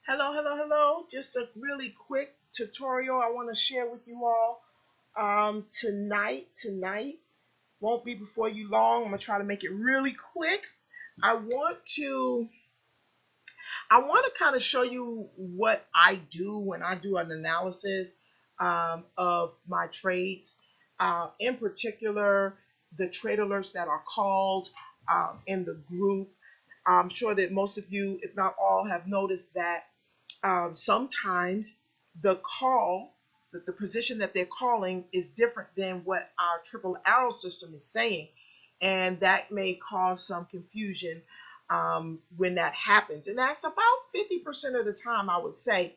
Hello, hello, hello. Just a really quick tutorial I want to share with you all. Tonight won't be before you long. I'm gonna try to make it really quick. I want to I want to kind of show you what I do when I do an analysis of my trades. In particular, the trade alerts that are called in the group. I'm sure that most of you, if not all, have noticed that sometimes the call, the position that they're calling is different than what our triple arrow system is saying. And that may cause some confusion when that happens. And that's about 50% of the time, I would say.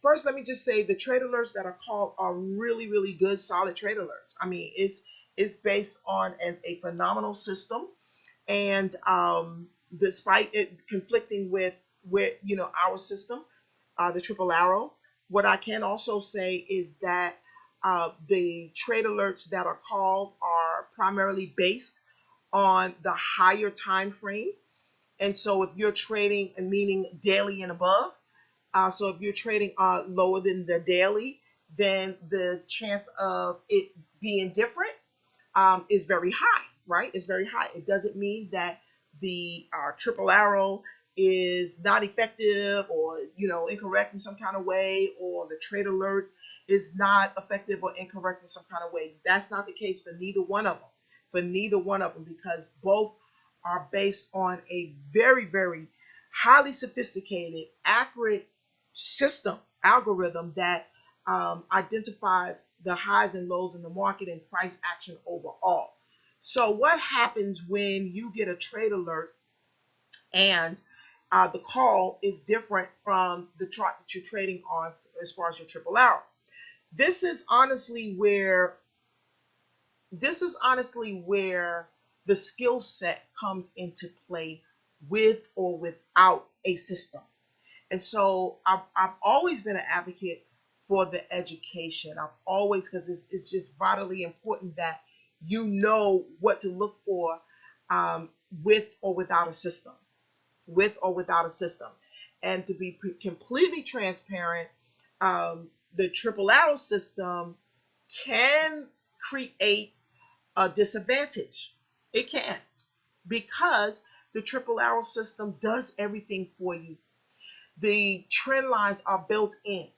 First, let me just say the trade alerts that are called are really, really good, solid trade alerts. I mean, it's based on a phenomenal system, and despite it conflicting with our system, the triple arrow. What I can also say is that the trade alerts that are called are primarily based on the higher time frame. And so if you're trading, meaning daily and above, so if you're trading lower than the daily, then the chance of it being different is very high, right? It's very high. It doesn't mean that the triple arrow is not effective or incorrect in some kind of way, or the trade alert is not effective or incorrect in some kind of way. That's not the case for neither one of them. For neither one of them, because both are based on a very, very highly sophisticated, accurate system algorithm that identifies the highs and lows in the market and price action overall. So, what happens when you get a trade alert and the call is different from the chart that you're trading on as far as your triple arrow? This is honestly where this is honestly where the skill set comes into play with or without a system. And so I've always been an advocate for the education. I've always, because it's just vitally important that you know what to look for um, with or without a system, with or without a system. And to be completely transparent, the triple arrow system can create a disadvantage. It can, because the triple arrow system does everything for you. The trend lines are built in.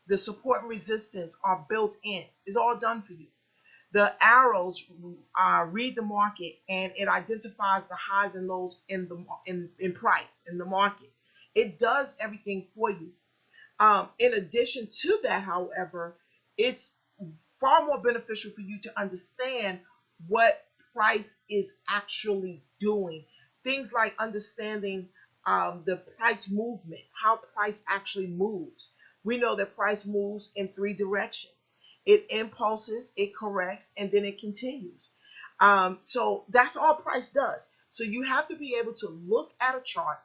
The support and resistance are built in. It's all done for you. The arrows read the market, and it identifies the highs and lows in price in the market. It does everything for you. In addition to that, however, it's far more beneficial for you to understand what price is actually doing. Things like understanding the price movement, how price actually moves. We know that price moves in three directions. It impulses, it corrects, and then it continues. So that's all price does. So you have to be able to look at a chart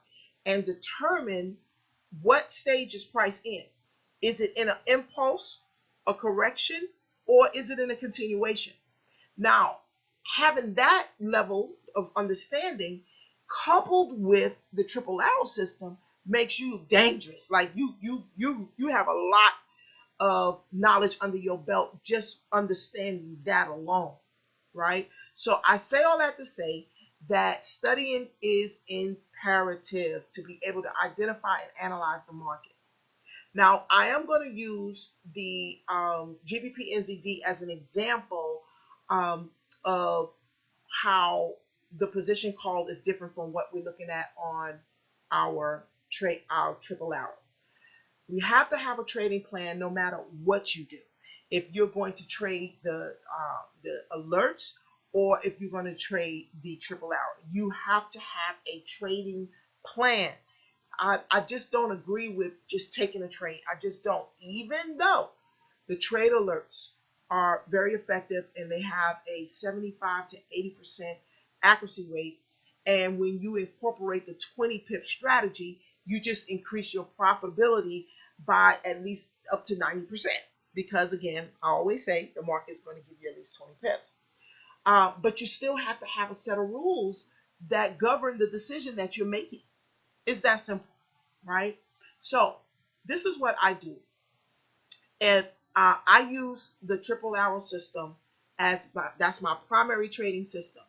and determine what stage is price in. Is it in an impulse, a correction, or is it in a continuation? Now, having that level of understanding coupled with the triple arrow system makes you dangerous. Like you have a lot of knowledge under your belt just understanding that alone, right? So I say all that to say that studying is imperative to be able to identify and analyze the market. Now, I am going to use the GBP NZD as an example of how the position call is different from what we're looking at on our triple arrow. You have to have a trading plan no matter what you do. If you're going to trade the alerts, or if you're going to trade the triple arrow, you have to have a trading plan. I just don't agree with just taking a trade. I just don't. Even though the trade alerts are very effective and they have a 75 to 80% accuracy rate, and when you incorporate the 20 pip strategy, you just increase your profitability by at least up to 90%. Because again, I always say the market is going to give you at least 20 pips. But you still have to have a set of rules that govern the decision that you're making. It's that simple, right? So this is what I do. If I use the triple arrow system as that's my primary trading system.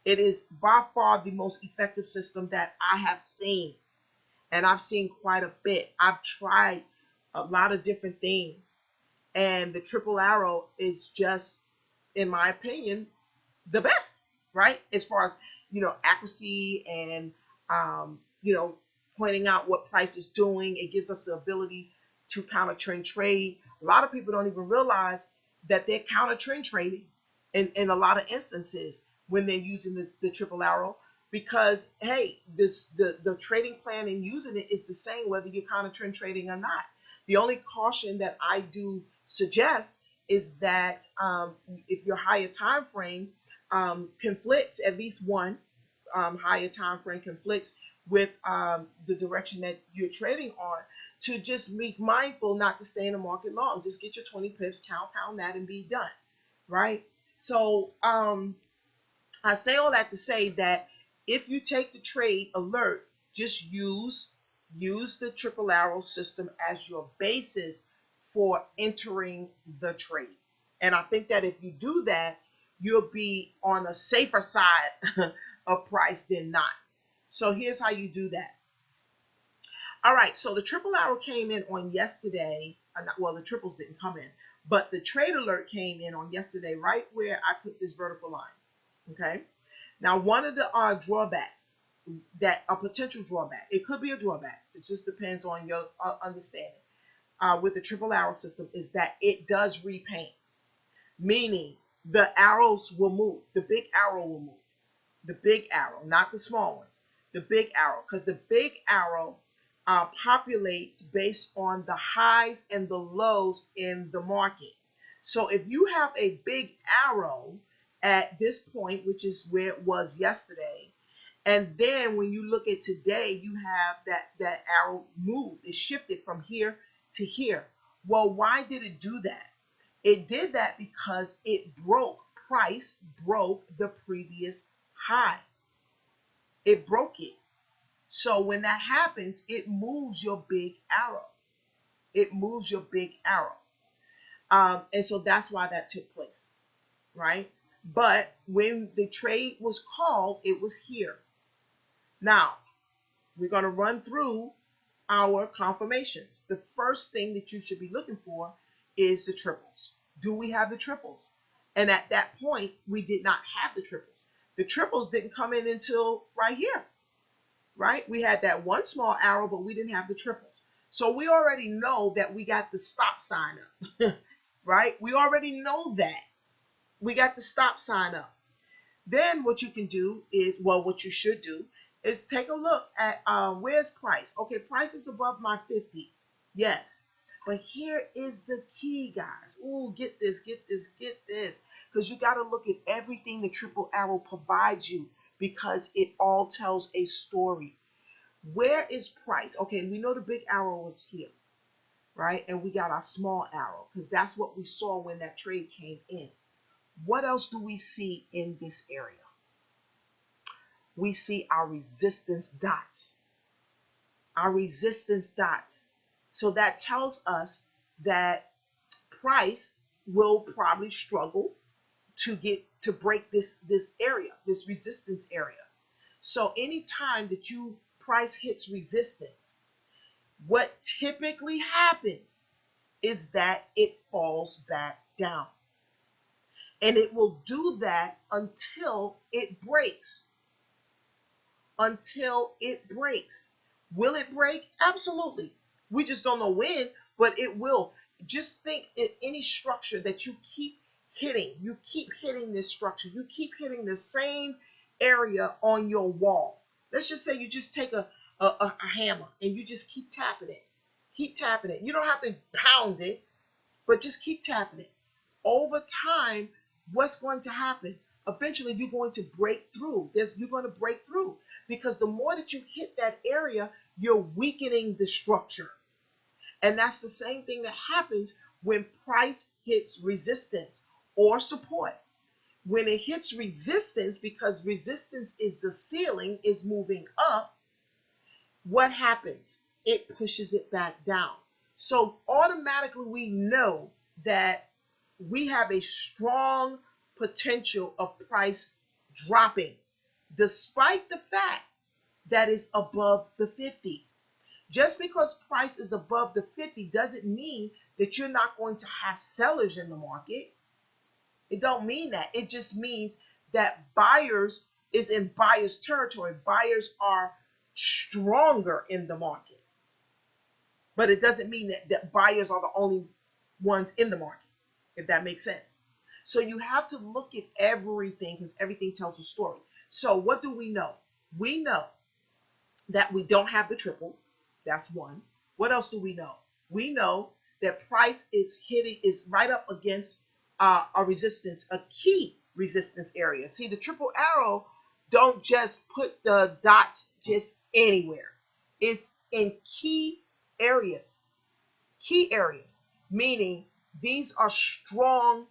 It is by far the most effective system that I have seen, and I've seen quite a bit. I've tried a lot of different things, and the triple arrow is just, in my opinion, the best, right? As far as, accuracy and, pointing out what price is doing. It gives us the ability to counter trend trade. A lot of people don't even realize that they're counter trend trading in a lot of instances when they're using the triple arrow, because hey, the trading plan and using it is the same whether you're counter trend trading or not. The only caution that I do suggest is that if your higher time frame conflicts, at least one higher time frame conflicts with the direction that you're trading on, to just be mindful not to stay in the market long. Just get your 20 pips, compound that, and be done, right? So I say all that to say that if you take the trade alert, just use the triple arrow system as your basis for entering the trade. And I think that if you do that, you'll be on a safer side of price than not. So here's how you do that. All right, so the triple arrow came in on yesterday. Well, the triples didn't come in, but the trade alert came in on yesterday, right where I put this vertical line. Okay. Now, one of the drawbacks, that a potential drawback, it could be a drawback. It just depends on your understanding. With the triple arrow system, is that it does repaint, meaning the arrows will move. The big arrow will move. The big arrow, not the small ones. The big arrow, because the big arrow populates based on the highs and the lows in the market. So if you have a big arrow at this point, which is where it was yesterday, and then when you look at today, you have that arrow move. It shifted from here to here. Well, why did it do that? It did that because price broke the previous high. It broke it. So when that happens, it moves your big arrow. It moves your big arrow. And so that's why that took place, right? But when the trade was called, it was here. Now, we're going to run through our confirmations. The first thing that you should be looking for is the triples. Do we have the triples? And at that point, we did not have the triples. The triples didn't come in until right here, right? We had that one small arrow, but we didn't have the triples. So we already know that we got the stop sign up, right? We already know that. We got the stop sign up. Then what you can do is, well, what you should do is take a look at where's price. Okay, price is above my 50. Yes. But here is the key, guys. Ooh, get this, get this, get this. Because you got to look at everything the triple arrow provides you, because it all tells a story. Where is price? Okay, we know the big arrow was here, right? And we got our small arrow, because that's what we saw when that trade came in. What else do we see in this area? We see our resistance dots. Our resistance dots. So that tells us that price will probably struggle to break this area, this resistance area. So anytime that price hits resistance, what typically happens is that it falls back down. And it will do that until it breaks. Until it breaks. Will it break? Absolutely. We just don't know when, but it will. Just think in any structure that you keep hitting. You keep hitting this structure. You keep hitting the same area on your wall. Let's just say you just take a hammer and you just keep tapping it. Keep tapping it. You don't have to pound it, but just keep tapping it. Over time, what's going to happen? Eventually, you're going to break through. You're going to break through, because the more that you hit that area, you're weakening the structure. And that's the same thing that happens when price hits resistance or support. When it hits resistance, because resistance is the ceiling, is moving up, what happens? it pushes it back down. So automatically we know that we have a strong potential of price dropping, despite the fact that it's above the 50. Just because price is above the 50 doesn't mean that you're not going to have sellers in the market. It don't mean that. It just means that buyers is in buyers territory. Buyers are stronger in the market. But it doesn't mean that buyers are the only ones in the market, if that makes sense. So you have to look at everything because everything tells a story. So what do we know? We know that we don't have the triple. That's one. What else do we know? We know that price is right up against a resistance, a key resistance area. See, the triple arrow don't just put the dots just anywhere. It's in key areas, meaning these are strong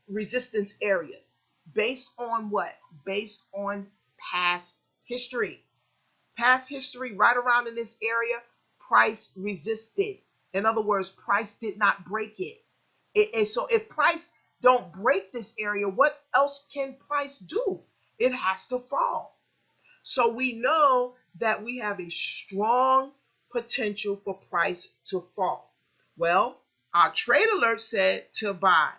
resistance areas based on what? Based on past history. Past history, right around in this area, price resisted. In other words, price did not break it. And so if price don't break this area, what else can price do? It has to fall. So we know that we have a strong potential for price to fall. Well, our trade alert said to buy.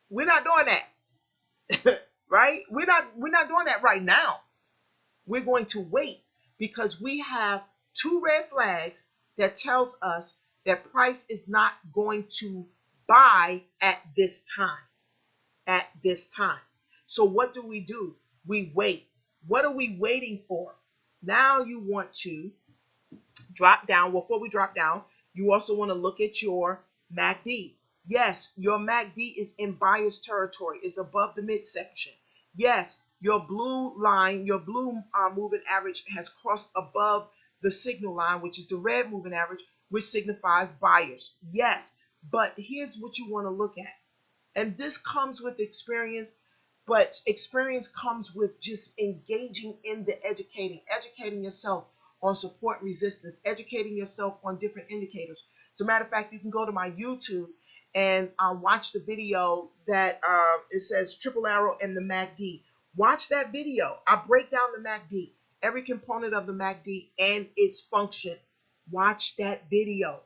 We're not doing that. Right? We're not doing that right now. We're going to wait because we have two red flags that tells us that price is not going to buy at this time. At this time. So what do? We wait. What are we waiting for? Now you want to drop down. Well, before we drop down, you also want to look at your MACD. Yes, your MACD is in buyer's territory. It's above the midsection. Yes, your blue line, your blue moving average has crossed above the signal line, which is the red moving average, which signifies buyers. Yes, but here's what you want to look at. And this comes with experience, but experience comes with just engaging in the educating yourself on support resistance, educating yourself on different indicators. As a matter of fact, you can go to my YouTube and watch the video that it says triple arrow and the MACD. Watch that video. I break down the MACD, every component of the MACD and its function. Watch that video.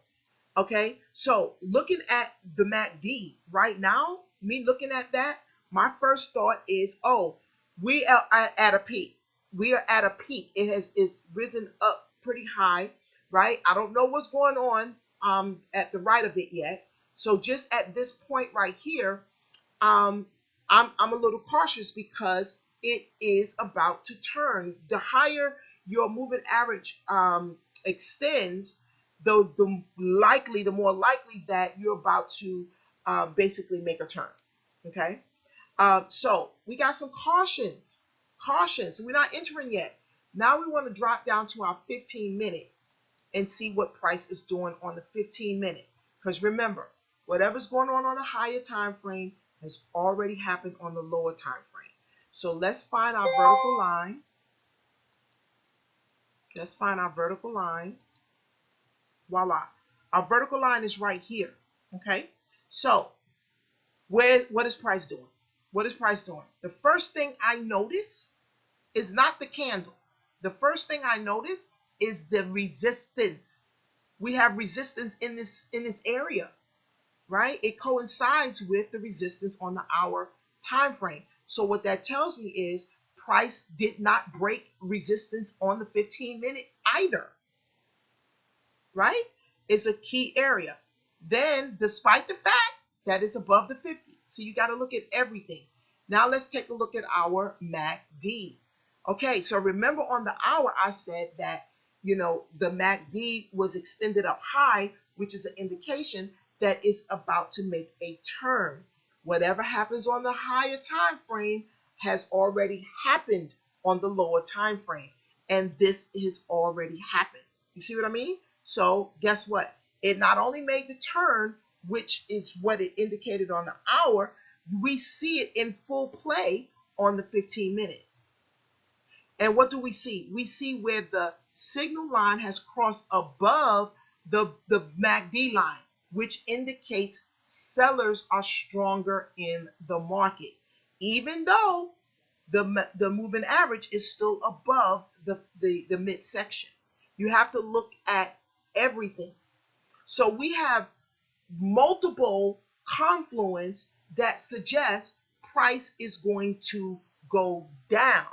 Okay, so looking at the MACD right now, me looking at that, my first thought is, oh, we are at a peak. We are at a peak. It's risen up pretty high, right? I don't know what's going on at the right of it yet. So just at this point right here, I'm a little cautious because it is about to turn. The higher your moving average extends, the more likely that you're about to basically make a turn. Okay, so we got some cautions. We're not entering yet. Now we want to drop down to our 15-minute and see what price is doing on the 15-minute. Because remember, whatever's going on the higher time frame has already happened on the lower time frame. So let's find our vertical line. Let's find our vertical line. Voila. Our vertical line is right here. Okay. So what is price doing? What is price doing? The first thing I notice is not the candle. The first thing I notice is the resistance. We have resistance in this area, right? It coincides with the resistance on the hour time frame. So what that tells me is price did not break resistance on the 15-minute either, right? It's a key area. Then, despite the fact that it's above the 50, so you got to look at everything. Now let's take a look at our MACD. Okay, so remember on the hour I said that, the MACD was extended up high, which is an indication that it's about to make a turn. Whatever happens on the higher time frame has already happened on the lower time frame, and this has already happened. You see what I mean? So guess what? It not only made the turn, which is what it indicated on the hour, we see it in full play on the 15-minute. And what do we see? We see where the signal line has crossed above the MACD line, which indicates sellers are stronger in the market, even though the moving average is still above the midsection. You have to look at everything. So we have multiple confluence that suggests price is going to go down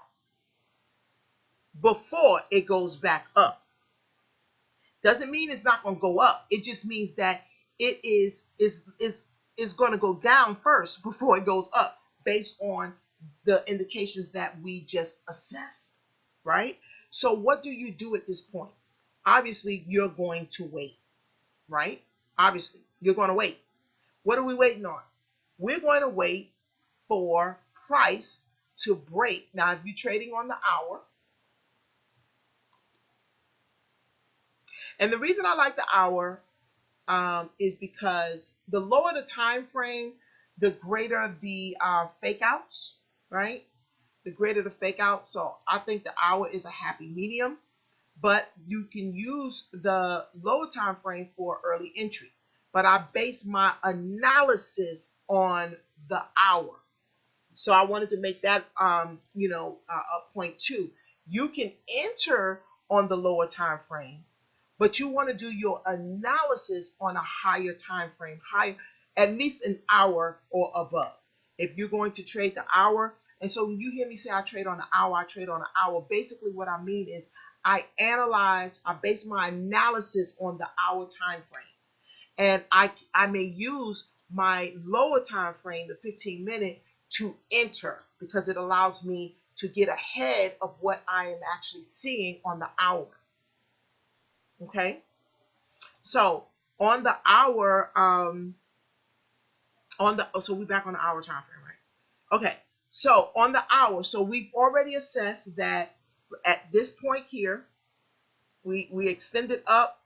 before it goes back up. Doesn't mean it's not going to go up. It just means that it is going to go down first before it goes up, based on the indications that we just assessed, right? So what do you do at this point? Obviously, you're going to wait, right? Obviously, you're going to wait. What are we waiting on? We're going to wait for price to break. Now, if you're trading on the hour, and the reason I like the hour is because the lower the time frame, the greater the fake outs, right? The greater the fake out. So I think the hour is a happy medium, but you can use the lower time frame for early entry. But I base my analysis on the hour. So I wanted to make that a point too. You can enter on the lower time frame, but you want to do your analysis on a higher time frame, higher, at least an hour or above. If you're going to trade the hour, and so when you hear me say I trade on the hour, I trade on the hour, basically what I mean is I base my analysis on the hour time frame. And I may use my lower time frame, the 15-minute, to enter, because it allows me to get ahead of what I am actually seeing on the hour. Okay, so on the hour, so we're back on the hour time frame, right? Okay, so on the hour, so we've already assessed that at this point here, we extended up.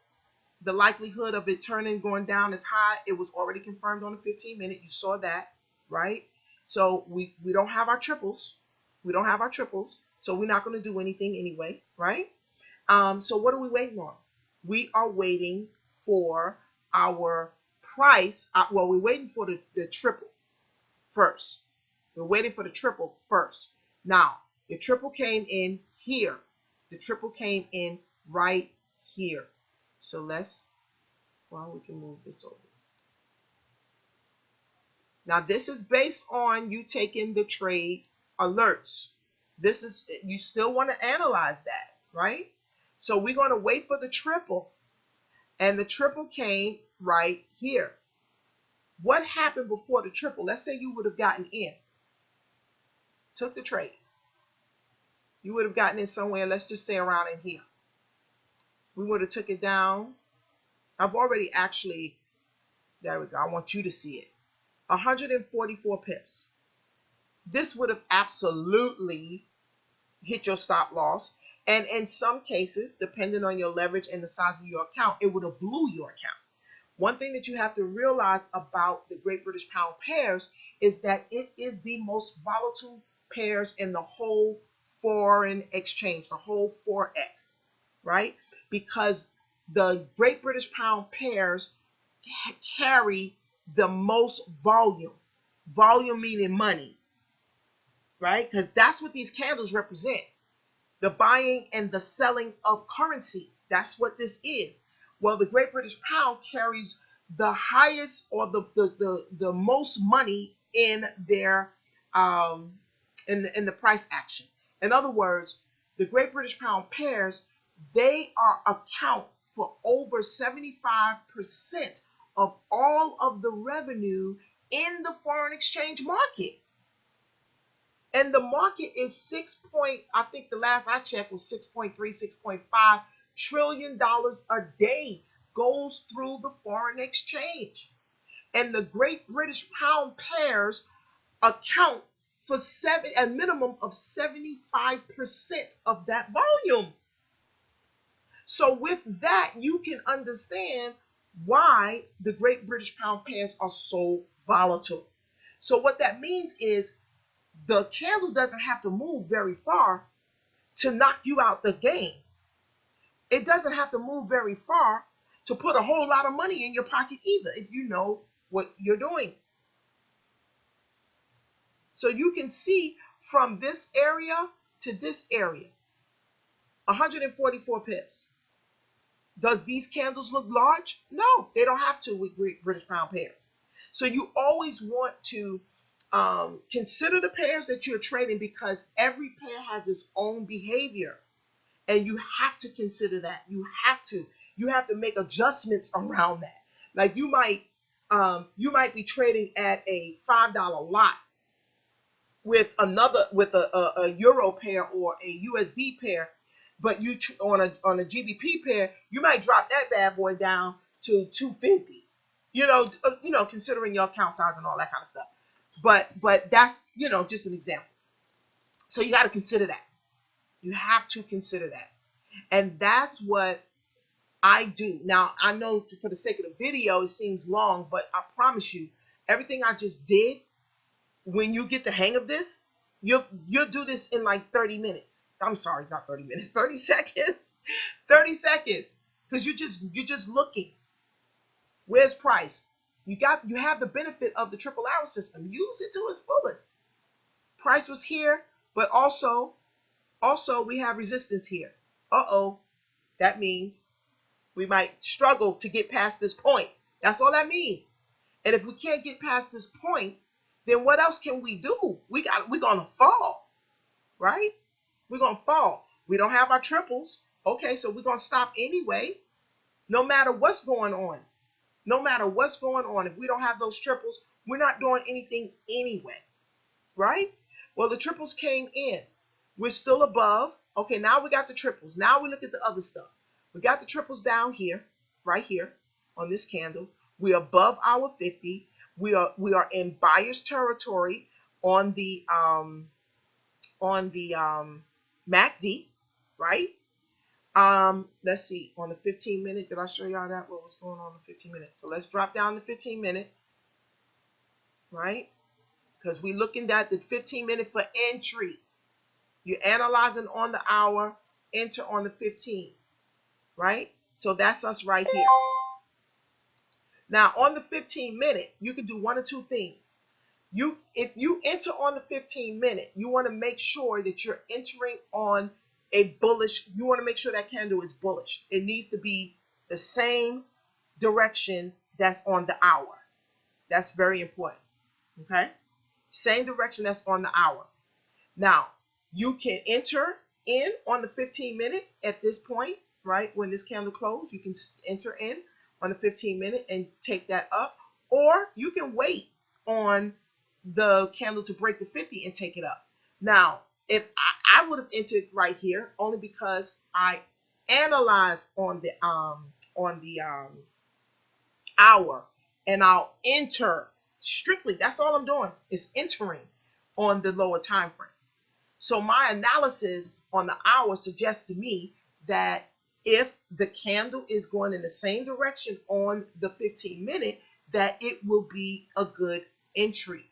The likelihood of it going down is high. It was already confirmed on the 15-minute. You saw that, right? So we don't have our triples. We don't have our triples, so we're not going to do anything anyway, right? So what are we waiting on? We are waiting for our price. Well, we're waiting for the triple first. We're waiting for the triple first. Now, the triple came in here. The triple came in right here. So we can move this over. Now, this is based on you taking the trade alerts. You still want to analyze that, right? So we're going to wait for the triple, and the triple came right here. What happened before the triple? Let's say you would have gotten in, took the trade. You would have gotten in somewhere, let's just say around in here. We would have took it down. I've already there we go. I want you to see it. 144 pips. This would have absolutely hit your stop loss. And in some cases, depending on your leverage and the size of your account, it would have blew your account. One thing that you have to realize about the Great British Pound pairs is that it is the most volatile pairs in the whole foreign exchange, the whole Forex, right? Because the Great British Pound pairs carry the most volume. Volume meaning money, right? Because that's what these candles represent. The buying and the selling of currency. That's what this is. Well, the Great British Pound carries the highest or the most money in their in the price action. In other words, the Great British Pound pairs, they account for over 75% of all of the revenue in the foreign exchange market. And the market is I think the last I checked was 6.3, 6.5 trillion dollars a day goes through the foreign exchange. And the Great British Pound pairs account for a minimum of 75% of that volume. So with that, you can understand why the Great British Pound pairs are so volatile. So what that means is the candle doesn't have to move very far to knock you out the game. It doesn't have to move very far to put a whole lot of money in your pocket either, if you know what you're doing. So you can see from this area to this area, 144 pips. Does these candles look large? No, they don't have to with British pound pairs. So you always want to consider the pairs that you're trading, because every pair has its own behavior. And you have to consider that. You have to make adjustments around that. Like you might be trading at a $5 lot with a euro pair or a USD pair, but you on a GBP pair, you might drop that bad boy down to 250. Considering your account size and all that kind of stuff. But that's just an example. So you got to consider that. You have to consider that. And that's what I do. Now, I know for the sake of the video, it seems long, but I promise you, everything I just did, when you get the hang of this, you'll do this in like 30 minutes. I'm sorry, not 30 minutes, 30 seconds. 30 seconds. Because you're just looking. Where's price? You have the benefit of the triple arrow system. Use it to its fullest. Price was here, but also we have resistance here. That means we might struggle to get past this point. That's all that means. And if we can't get past this point, then what else can we do? We're gonna fall, right? We're gonna fall. We don't have our triples. Okay, so we're gonna stop anyway, no matter what's going on. No matter what's going on, if we don't have those triples, we're not doing anything anyway, right? Well, the triples came in. We're still above. Okay, now we got the triples. Now we look at the other stuff. We got the triples down here, right here on this candle. We're above our 50. We are in buyer's territory on the MACD, right? Let's see, on the 15-minute, did I show y'all that? What was going on in the 15-minute? So let's drop down the 15-minute, right? Because we're looking at the 15-minute for entry. You're analyzing on the hour, enter on the 15, right? So that's us right here. Now, on the 15-minute, you can do one or two things. If you enter on the 15-minute, you want to make sure that you're entering on a bullish. You want to make sure that candle is bullish. It needs to be the same direction that's on the hour. That's very important. Okay? Same direction that's on the hour. Now, you can enter in on the 15-minute at this point, right? When this candle closed, you can enter in on the 15-minute and take that up. Or you can wait on the candle to break the 50 and take it up. Now, if I would have entered right here, only because I analyze on the hour, and I'll enter strictly. That's all I'm doing is entering on the lower time frame. So my analysis on the hour suggests to me that if the candle is going in the same direction on the 15-minute, that it will be a good entry.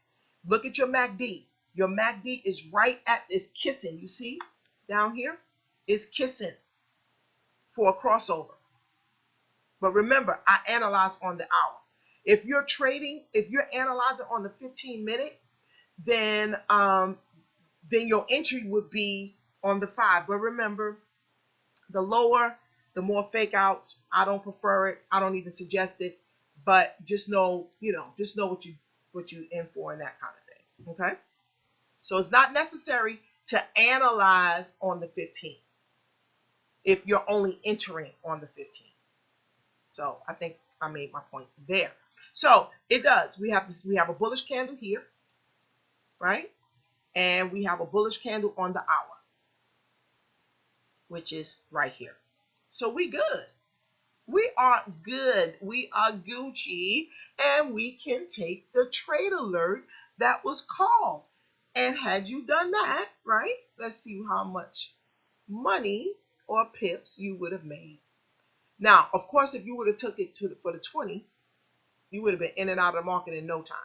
Look at your MACD. Your MACD is is kissing. You see down here? It's kissing for a crossover. But remember, I analyze on the hour. If you're analyzing on the 15-minute, then your entry would be on the 5. But remember, the lower, the more fake outs. I don't prefer it. I don't even suggest it. But just know, just know what you in for and that kind of thing. Okay? So it's not necessary to analyze on the 15 if you're only entering on the 15. So I think I made my point there. So it does. We have a bullish candle here, right? And we have a bullish candle on the hour, which is right here. So we good. We are good. We are Gucci, and we can take the trade alert that was called. And had you done that, right? Let's see how much money or pips you would have made. Now, of course, if you would have took it for the 20, you would have been in and out of the market in no time.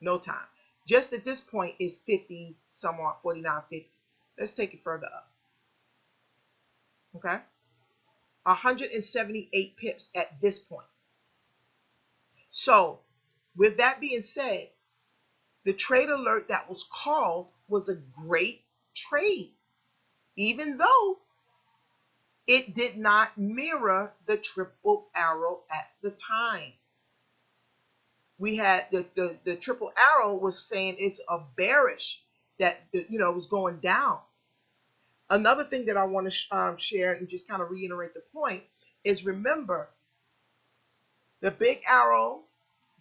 No time. Just at this point is 50, somewhat 49.50. Let's take it further up. Okay, 178 pips at this point. So, with that being said, the trade alert that was called was a great trade, even though it did not mirror the triple arrow at the time. We had the triple arrow was saying it's a bearish that was going down. Another thing that I want to share and just kind of reiterate the point is, remember, the big arrow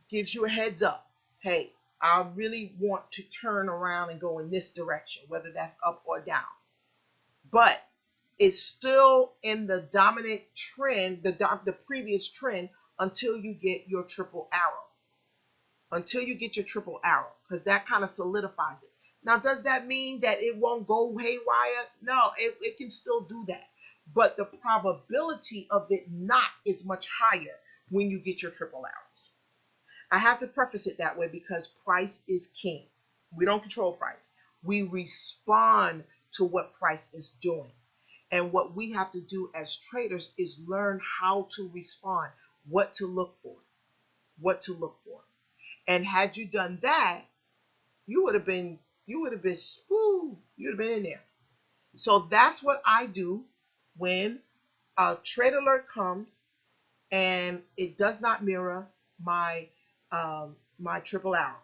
gives you a heads up. Hey, I really want to turn around and go in this direction, whether that's up or down. But it's still in the dominant trend, the previous trend, until you get your triple arrow. Until you get your triple arrow, because that kind of solidifies it. Now, does that mean that it won't go haywire? No, it can still do that. But the probability of it not is much higher when you get your triple arrows. I have to preface it that way because price is king. We don't control price. We respond to what price is doing. And what we have to do as traders is learn how to respond, what to look for, what to look for. And had you done that, you would have been in there. So that's what I do when a trade alert comes and it does not mirror my my triple arrow.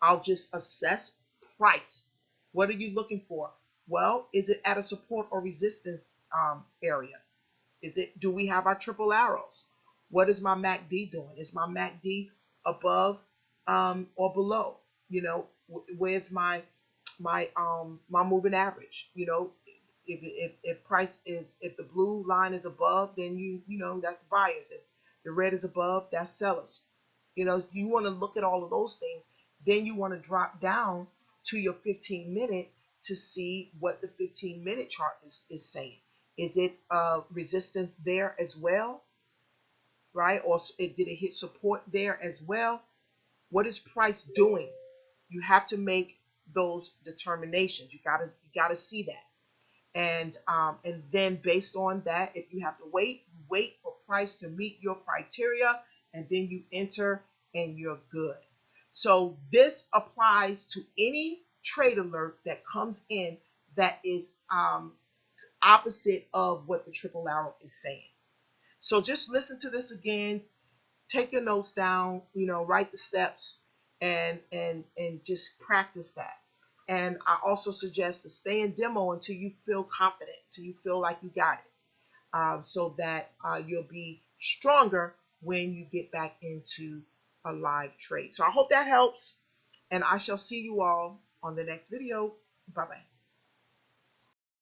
I'll just assess price. What are you looking for? Well, is it at a support or resistance area? Do we have our triple arrows? What is my MACD doing? Is my MACD above or below? Where's my moving average? If the blue line is above, then that's buyers. If the red is above, that's sellers. You want to look at all of those things. Then you want to drop down to your 15-minute to see what the 15-minute chart is saying. Is it resistance there as well, right? Or did it hit support there as well? What is price doing? You have to make those determinations. You gotta see that, and then based on that, if you have to wait for price to meet your criteria, and then you enter and you're good. So this applies to any trade alert that comes in that is opposite of what the triple arrow is saying. So just listen to this again, take your notes down, write the steps, and just practice that. And I also suggest to stay in demo until you feel confident, until you feel like you got it, so that you'll be stronger when you get back into a live trade. So I hope that helps, and I shall see you all on the next video. Bye-bye.